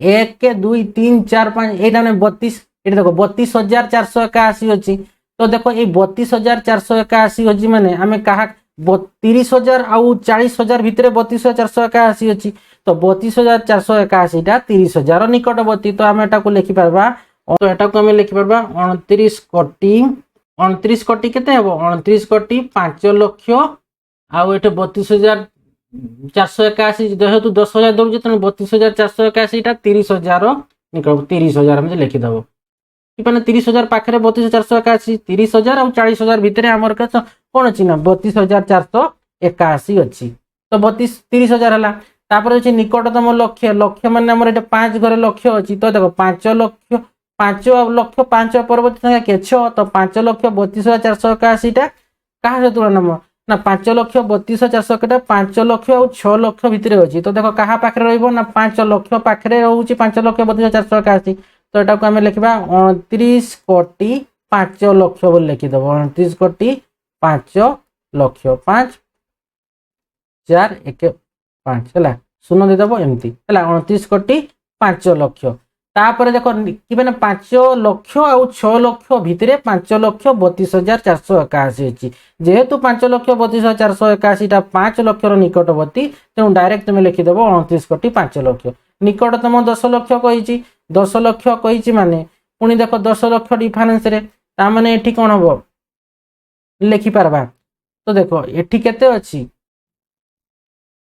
है 1 2 3 4 5 यहाँ 32 ये देख 32,481 अच्छी तो देख ये 32,481 अच्छी माने आम क्या 30,000 आउ 40,000 भितर 32,481 अच्छी तो 32,481 टा 30,000 निकटवर्ती तो आम एटा को लिखिपार तो एटा को आम लिखिपार 29 कोटी केते हम 29 कोटी 5 लक्ष आउ ये 32,481 जेहेतु 10,000 दौड़ तेणु 32,481 टा 30,000 निकट 30,000 आम लिखिदेव मैंने 30,000 पाखे 32,481 30,000 और 40,000 भितर आमर कौन अच्छी ना 32,481 अच्छी तो 30,000 है तापर अच्छे निकटतम लक्ष्य लक्ष्य मान आम 5 घर लक्ष्य अच्छी तो देख 5 लक्ष 5 लक्ष 5 परवर्ती संख्या के 6 तो 5 लक्ष 32,481 टा क्या तुलना ना 5 लक्ष 32,481 टा 5 लक्ष और 6 लक्ष भितर अच्छी तो देख क्या पाखे रहा 5 लक्ष पाखे रोचे 5 लक्ष 32,481 तो यहाँ को आम लिखा 29 कोटी 5 लक्ष बोल लिखिदेव 29 कोटी 5 लक्ष 5 4 1 5 है शून्य देदेव एमती है 29 कोटी 5 लक्ष तापर देख कि मैंने 5 लक्ष और 6 लक्ष भितर 5 लक्ष 32,481 अच्छी जेहेतु 5 लक्ष 32,481 टा 5 लक्ष निकटवर्ती तेणु डायरेक्ट तुम लिखिदेव 29 कोटी 5 लक्ष निकटतम 10 लक्ष कही 10 लक्ष कही माने पुणी देख 10 लक्ष डिफरेन्स रे ताने एठी कौन हम लिखिपारबा तो देख एठी केते अच्छी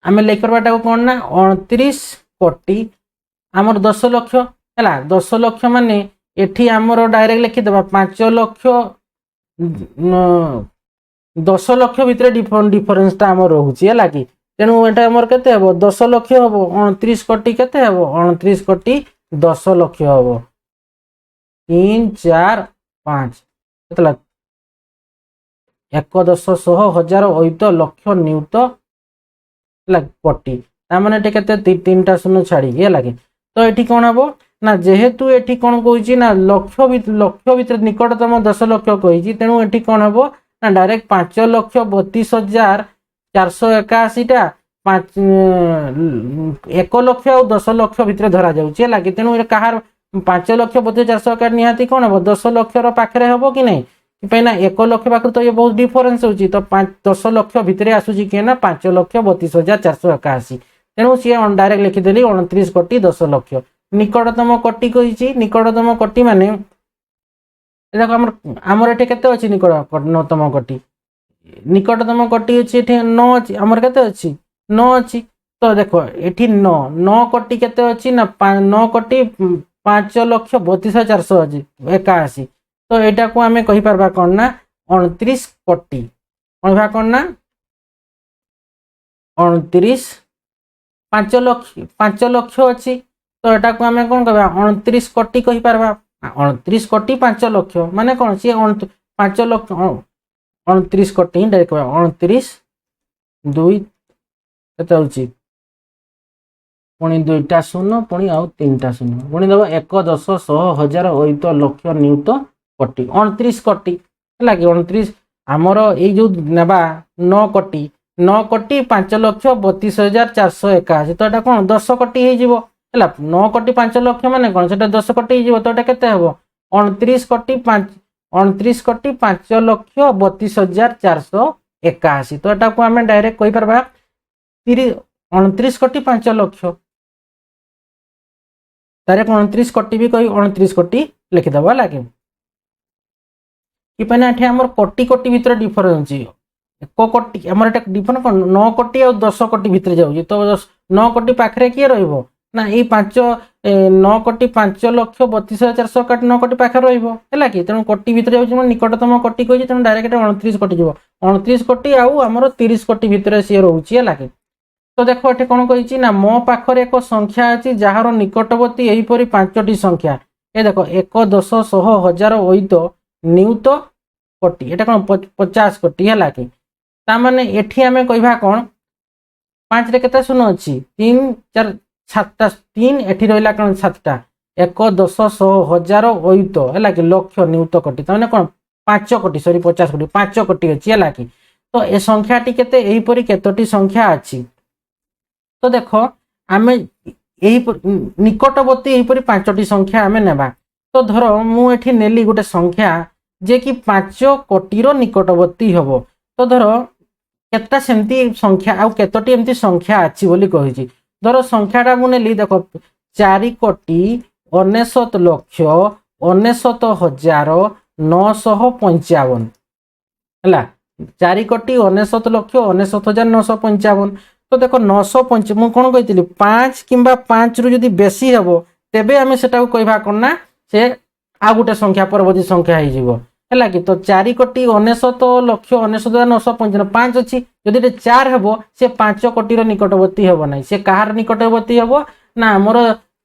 आम लिखिपारबाटा कौन ना 29 कोटी आमर 10 लक्ष है 10 लक्ष माने एठी आमर डायरेक्ट लिखिदेवा 5 लक्ष 10 लक्ष भितर डिफरेन्स टा आम रोचे है कि तेणु एटा आमर केते हम 10 लक्ष हम 29 कोटी केते हम 29 कोटी 10 लक्ष हम 3 4 5 1 10 100 1000 अयुत लक्ष नियुत कोटी ताने केते 3टा शून्य छाड़ी है कि तो ये कौन हम ना जेहेतु ये कौन कही ना लक्ष भितर निकटतम 10 लक्ष कही तेणु ये कौन हम ना डायरेक्ट 5 लक्ष 32,481 टा 1 लक्ष और 10 लक्ष भितर धरा जाऊँगी है तेणु कहार 5 लक्ष 32,481 निहाती कौन हम 10 लक्ष पाखे हम कि नहीं ना 1 लक्ष पाखे तो ये बहुत डिफरेन्स होची तो 10 लक्ष भितर आसूची किए ना 5 लक्ष 32,481 तेणु सी डायरेक्ट लिखिदेली 29 कोटी 10 लक्ष निकटतम कोटी कही निकटतम कोटी माने देखो आमर ये केते अच्छी निकटतम कोटी निकटतम कोटी अच्छी 9 अच्छी आमर केते अच्छी 9 अच्छी तो देखो ये 9 कोटी केते अच्छी ना 9 कोटी 5 लक्ष 32,481 तो यहाँ को आम कहीपर कौन ना 29 कोटी कौन ना 29 5 लक्ष अच्छी तो यहाँ को आम कौन कह 29 कोटी कहीपर 29 कोटी 5 लक्ष माने कौन सी 5 लक्ष 29 कोटी डायरेक्ट 29 2 के पुणी 2टा शून्य पुणी आउ 3टा शून्य पुणी देव 1 10 100 1000 अयुत लक्ष नियुत कोटी 29 कोटी है कि 29 आमर ये जो नेबा 9 कोटी 5 लक्ष 32,481 तो यहाँ कौन 10 कोटी हो 9 कोटी 5 लक्ष माने कौन से 10 कोटी हो तो यहाँ केते हम 29 कोटी 5 लक्ष 32,481 81। तो एटा को आम डायरेक्ट कही पारबा 29 कोटी 5 लक्ष, डायरेक्ट 29 कोटी भी कही 29 कोटी लिखिदेव है कि आमर कोटी कोटी भितर डिफरेन्स एक कोटी आमर डिफरेन्स कौन 9 कोटी और 10 कोटी भितर जाऊँगी। तो 9 कोटी पाखे किए रहा ना ये 9 कोटी 5 लक्ष 32,461 9 कोटी पाखे रहा कि तेणु कोटी भितर जाऊँ निकटतम कोटी कही तेणु डायरेक्ट 29 कोटी जीव 29 कोटी आमर 30 कोटी भितर सी रोचे है। तो देखो ये कौन कही ना मो पाखर एक संख्या अच्छी जार निकटवर्ती यहीपरी 5टी संख्या ये देख 1 10 100 1000 8 नियुत कोटी ये कौन 50 कोटी है कि ताने एठी आम कहवा कौन 5 रे केते शून्य अच्छी 3 4 7टा 3 एठी रहा कौन 7टा 1 10 100 1000 8 है कि लक्ष नियुत कोटी ताने कौन 5 कोटी सॉरी 50 कोटी 5 कोटी अच्छी है कि तो ए संख्याटी केते एहीपरी केतोटी संख्या अच्छी। तो देख आम निकटवर्ती यहीपरी 5टी संख्या आम नेबा। तो धर मुझे नेली गोटे संख्या जे कि 5 कोटीर निकटवर्ती हम। तो धर केता सेमती संख्या आउ केतोटी एमती संख्या अच्छी बोली कही धर संख्याटा मुझे नेली देख 4 कोटी 99 लक्ष 99,955 है 4 कोटी 99 लक्ष 99,955। तो देखो 955 मुझे कौन कही 5 किंबा 5 रु जदि बेसी हम तेबे आम से कहवा कौन ना से आ गोटे संख्या परवर्ती संख्या है कि। तो 4 कोटी 99 लक्ष 99,955 5 अच्छी जदि 4 हम से 5 कोटीर निकटवर्ती हम ना से कहार निकटवर्ती हम ना आमर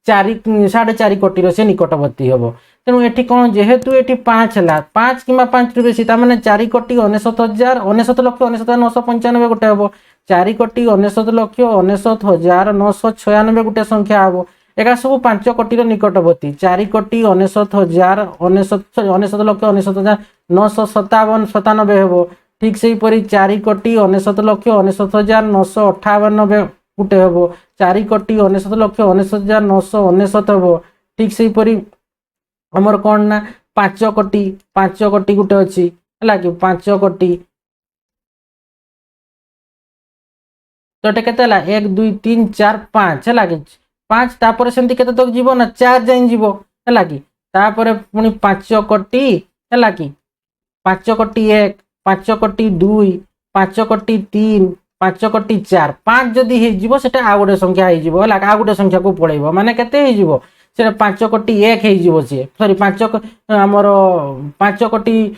4.5 कोटीर से निकटवर्ती हम। तेणु ये कौन जेहेतु ये 5 है 5 कि 5 रु बेसी 4 कोटी 99,000 99 लक्ष 99,995 गोटे हम 4 कोटी 99 लक्ष 99,996 गोटे संख्या हम एका सब 5 कोटीर निकटवर्ती 4 कोटी 99,000 99 लक्ष 99,997 हम ठीक से हीपरी 4 कोटी 99 लक्ष 99,998 गोटे हम 4 कोटी 99 लक्ष 99,999 हम ठीक से हीपरी आमर कौन ना 5 कोटी गोटे अच्छी है कि 5 कोटी तो ये केते 1 2 3 4 5 है कि 5 तापर सेमती केते तक जीव ना 4 जाइन जीव है कि तापर पुणी 5 कोटी है कि 5 कोटी 1 5 कोटी 2 5 कोटी 3 5 कोटी 4 5 जदि हो सेटा आ गोटे संख्या हो आ गोटे संख्या को पड़ेब माने केते हो से 5 कोटी 1 हो सी सॉरी 5 आमर 5 कोटी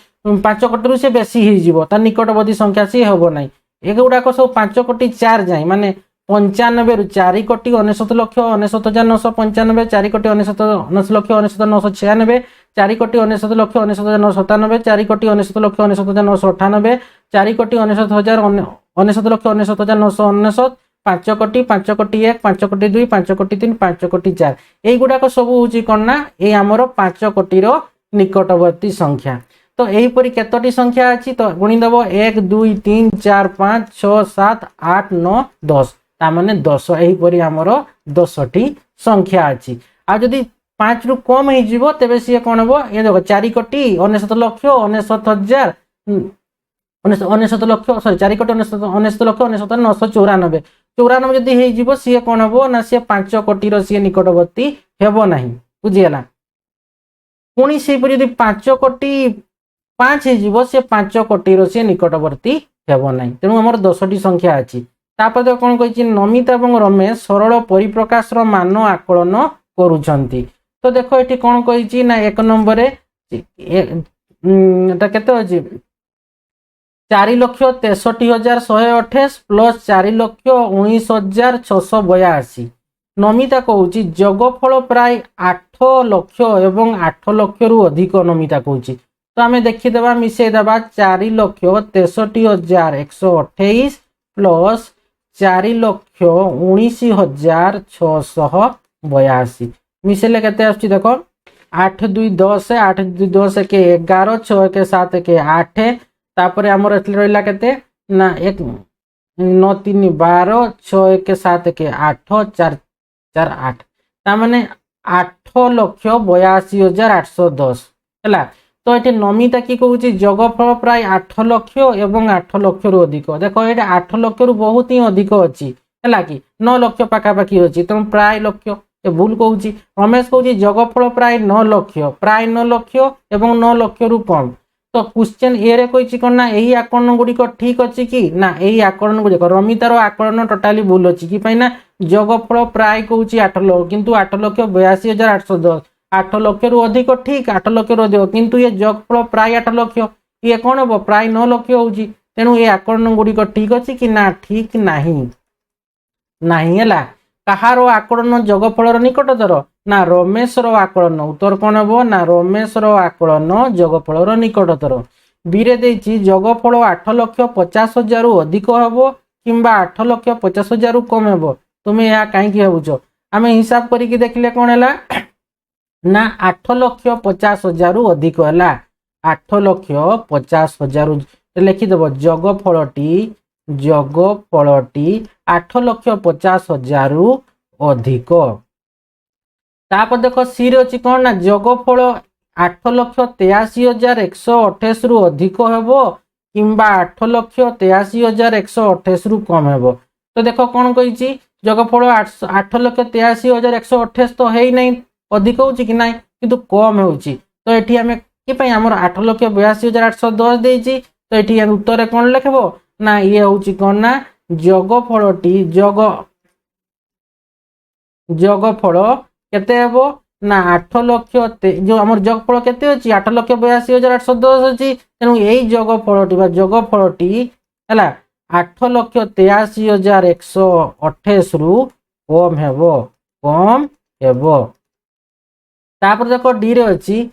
रु से बेसी हो निकटवर्ती संख्या सी हम ना एक गुड़ाक सब 5 कोटी 4 जाए माने 95 रु 4 कोटी 99 लक्ष 99,995 4 कोटी 99 लक्ष 99,996 4 कोटी 99 लक्ष 99,997 4 कोटी 99 लक्ष 99,998 4 कोटी 99 लक्ष 99,999 5 कोटी 1 5 कोटी 2 5 कोटी 3 5 कोटी 4 यही गुड़ाक सब हूँ कौन ना ये आमर 5 कोटीर निकटवर्ती संख्या। तो यहीपरी केतोटी संख्या अच्छी तो गुणीदेव 1 2 3 4 5 6 7 8 9 10 तामाने 10 यहीपरी आमर 10टी संख्या अच्छी। आ जदि 5 रु कम हो तेबे सी कौन हम ये देख 4 कोटी 99 लक्ष 99,000 99 लक्ष सॉरी 4 कोटी 99 लक्ष 99,994 94 जदि हो सी कौन हम ना सी 5 कोटीर सी निकटवर्ती हेब ना बुझीगला। पुणी से जदि 5 कोटी 5 हो सी 5 कोटीर सी निकटवर्ती हेब ना तेणु आमर 10टी संख्या अच्छी। तापर कौन कही नमिता और रमेश सरल परिप्रकाशर मान आकलन करुछंती। तो देखो ये कौन कही ना 1 नंबर केते अच्छी 4,63,128 प्लस 4,19,682 नमिता कहूँ जोगफल प्राय 8 लक्ष एवं 8 लक्ष रु अधिक नमिता कहूँ। तो आम देखीदे मिसेदेवा 4,63,128 प्लस 4,19,682 मिसेले केते आछी देख 8 2 10 8 2 10 के 11 6 के 7 के 8 तापर आमर रहा केते ना 1 9 3 12 6 के 7 के 8 4 4 8 तामाने 8,82,810 है। तो ये नमिता कि कौन जोगफल प्राय 8 लक्ष एवं 8 लक्ष रु अधिक देख ये 8 लक्ष रु बहुत ही अधिक अच्छी है कि 9 लक्ष पाखापाखि अच्छी तुम प्राय लक्ष ये भूल कहूँ रमेश कहूँ जोगफल प्राय 9 लक्ष एवं 9 लक्ष रु कम तो क्वेश्चन ए कही कौन ना यही आकलन गुड़िक ठीक अच्छी कि ना यही आकलन गुड़िक रमितार आकलन टोटाली भूल अच्छी कि ना जोगफल प्राय कहूँ 8 लक्ष किंतु 8 लक्ष 82,810 8 लक्ष रु अधिक ठीक 8 लक्ष रु अधिक किंतु ये जोगफल प्राय 8 लक्ष ये कौन हम प्राय 9 लक्ष होची तेणु ये आकलन गुड़िक ठीक अच्छी कि ना ठीक नहीं नहीं है कहार आकलन जोगफल निकटतर ना रमेश आकलन उत्तर कौन हम ना रमेश आकलन जोगफल निकटतर बीरे देछि जोगफल 8,50,000 अधिक हम कि 8,50,000 कम हम तुम्हें यह कहीं भावुच आम हिसाब करके देखले कौन है ना 8,50,000 अधिक है 8,50,000 लिखिदेव जोगफलटी 8,50,000 अधिक तापर देख सी अच्छी कौन ना जोगफल 8,83,128 रु अधिक हम कि 8,83,128 रु कम हम तो देख कौन कही जोगफल 8,83,128 तो है नहीं अधिक हो कि ना किंतु कम हो तो ये आम कि आम 8,82,810 देती तो ये उत्तर कौन लिखब ना ये हूँ कौन ना जोगफलटी जोगफल केते हेबो ना 8 लक्ष जो आम जोगफल केते अछि 8,82,810 अछि तेणु यही जोगफलटी है 8,83,128 रु कम हेबो तापर देख डी रे अच्छी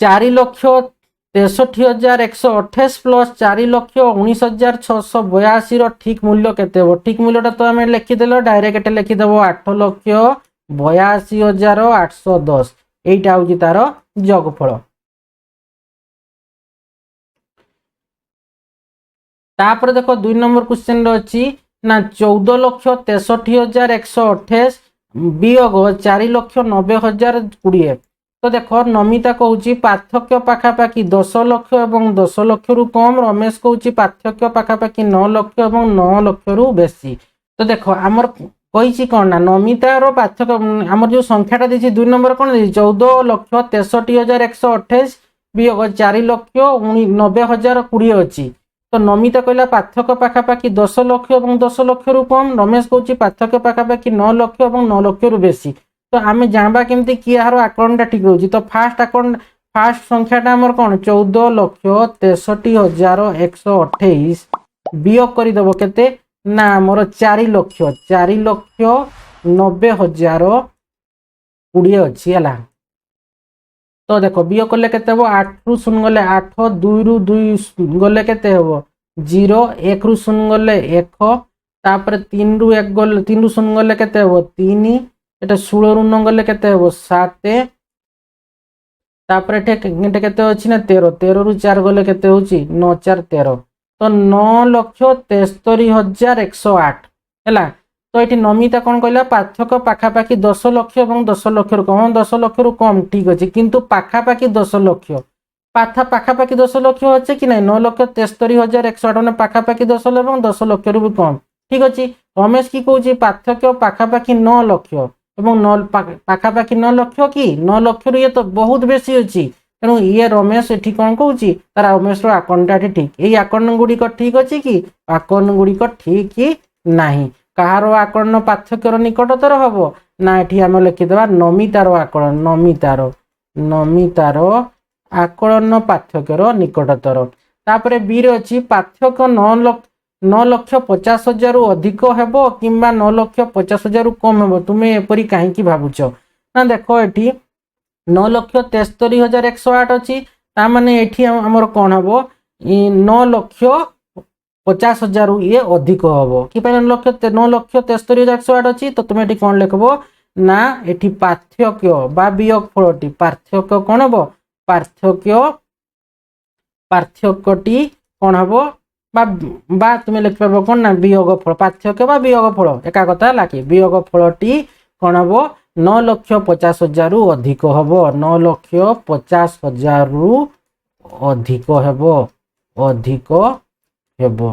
4,63,128 प्लस 4,19,682 ठीक मूल्य केते ठीक मूल्यटा तो आम लिखिदेल डायरेक्ट लिखिदेव 8,82,810 यहीटा हूँ तार जोगफल तापर देख 2 नंबर क्वेश्चन अच्छी ना 14,63,128 वियोग 4,90,020 तो देख नमिता कहूँ पार्थक्य पाखापाखि 10 लक्ष एवं 10 लक्ष रु कम रमेश कहूँ पार्थक्य पाखापाखि 9 लक्ष एवं 9 लक्ष रु बेसी तो देख आमर कही कौन ना नमितार पार्थक्य आमर जो संख्याटा दी 2 नंबर कौन 14,63,128 वियोग 4,90,020 अच्छी तो नमिता कहला पार्थक्य पाखापाखि 10 लक्ष एवं 10 लक्ष रु कम रमेश कहूँ पार्थक्य पाखापाखि 9 लक्ष एवं 9 लक्ष रु बेसी तो आम जानवा केमती कि यार आकलनटा ठीक रोचे तो फास्ट संख्याटा आमर कौन 14,63,128 वियोग करदेव केते ना मोर 4,90,020 अच्छी है तो देख वियोग कले केते हम 8 रु 0 गले 8 2 रु 2 गले केते हम 0 1 रु 0 गले 1 तापर 3 रु 1 गले 3 रु 0 गले केते हम 3 एटा 16 रु 9 गले केते हम 7 तापर एटे केते अछि ना 13 रु 4 गले केते होची 9 4 13 तो 9,73,108 हैला तो ये नमिता कौन कहला पार्थक्य पाखापाखि 10 लक्ष एवं 10 लक्ष रु कम 10 लक्ष रु कम ठीक अच्छे किंतु पाखापाखि 10 लक्ष पाखापाखि 10 लक्ष अच्छे कि ना 9,73,108 पाखापाखि 10 एवं 10 लक्ष रु कम ठीक अच्छे रमेश की कौन पार्थक्य पाखापाखि 9 लक्ष एवं पाखापाखि 9 लक्ष कि 9 लक्ष रु ये तो बहुत बेसी अच्छी तेणु ये रमेश ये कौन कौन तार रमेश आकलनटा ठीक यही आकलन गुड़िक ठीक अच्छे कि आकलन गुड़िक ठीक ही नहीं कहार आकलन पार्थक्यर निकटतर हम ना ये आम लिखिदेवा नमितार आकलन नमितार आकलन पार्थक्यर निकटतर तापर बी रे अच्छी पार्थक्य 9,50,000 अधिक हेब कि 9,50,000 कम हेब तुम्हें एपरी कहीं भावुच ना देख ये 9,73,108 अच्छी ताने ये आमर कौन हम 9,50,000 ये अधिक हम कि 9,73,108 अच्छी तो तुम्हें कौन लिखब ना ये पार्थक्य बा वियोगफलटी पार्थक्य कौन हम पार्थक्यटी कौन हम बा तुम्हें लिख पार कौन ना वियोगफल पार्थक्य बा वियोगफल एका कथा है कि वियोगफलटी कौन हम 9,50,000 रु अधिक हबो 9,50,000 रु अधिक हेबो अधिक हेबो।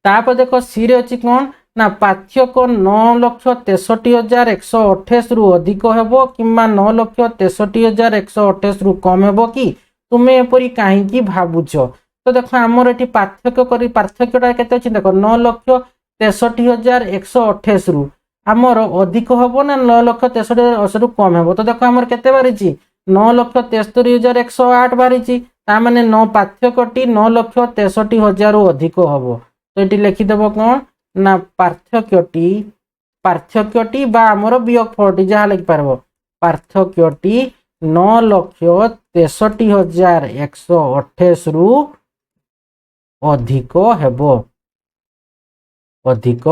तापर देखो सी रे अछि कोन ना पार्थक्य 9,63,128 रु अधिक हेबो किंबा 9,63,128 रु कम हेबो कि तुमे एपरी काहे की भाबुछ। तो देखो हमर एठी पार्थक्य करी पार्थक्यटा केते अछि देखो 9,63,128 रु हमर अधिक हेबो ना 9,63,128 रु कम हेबो। तो देखो हमर केते बारिछि 9,63,108 बारिछि ता माने 9 पार्थक्यटी 9,63,100 रु अधिक हेबो। तो ये लिखिदेव कौन ना पार्थक्यटी बा आमर वियोगफलटी जहाँ लिखिपार पार्थक्यटी 9,63,128 रु अधिक हेबो अधिक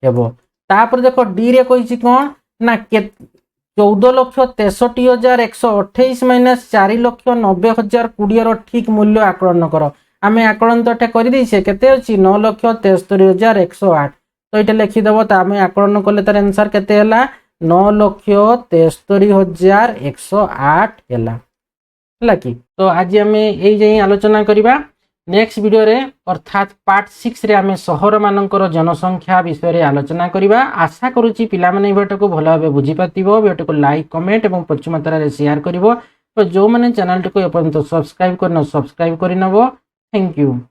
हेबो। तापर देखो डी रे कहिछि कौन ना 14,63,128 माइनस 4,90,020 रो ठीक मूल्य आकलन कर। आमे आकलन तो कर देछे केते अछि 9,63,108 तो ये लिखिदेव तो आम आकलन कले तार आंसर केते हला 9,63,108 है कि। तो आज आम यही आलोचना करवा नेक्स्ट वीडियो रे अर्थात पार्ट 6 रे आम सहर मानकर जनसंख्या विषय आलोचना करवा। आशा करुच्ची पिला माने भिडियो को भल भाव बुझी पातिबो भिडियो को लाइक कमेंट और प्रचुर मात्रा रे शेयर करिवो। तो जो माने चैनल को एपर्यंत सब्सक्राइब करन सब्सक्राइब करि नबो। Thank you.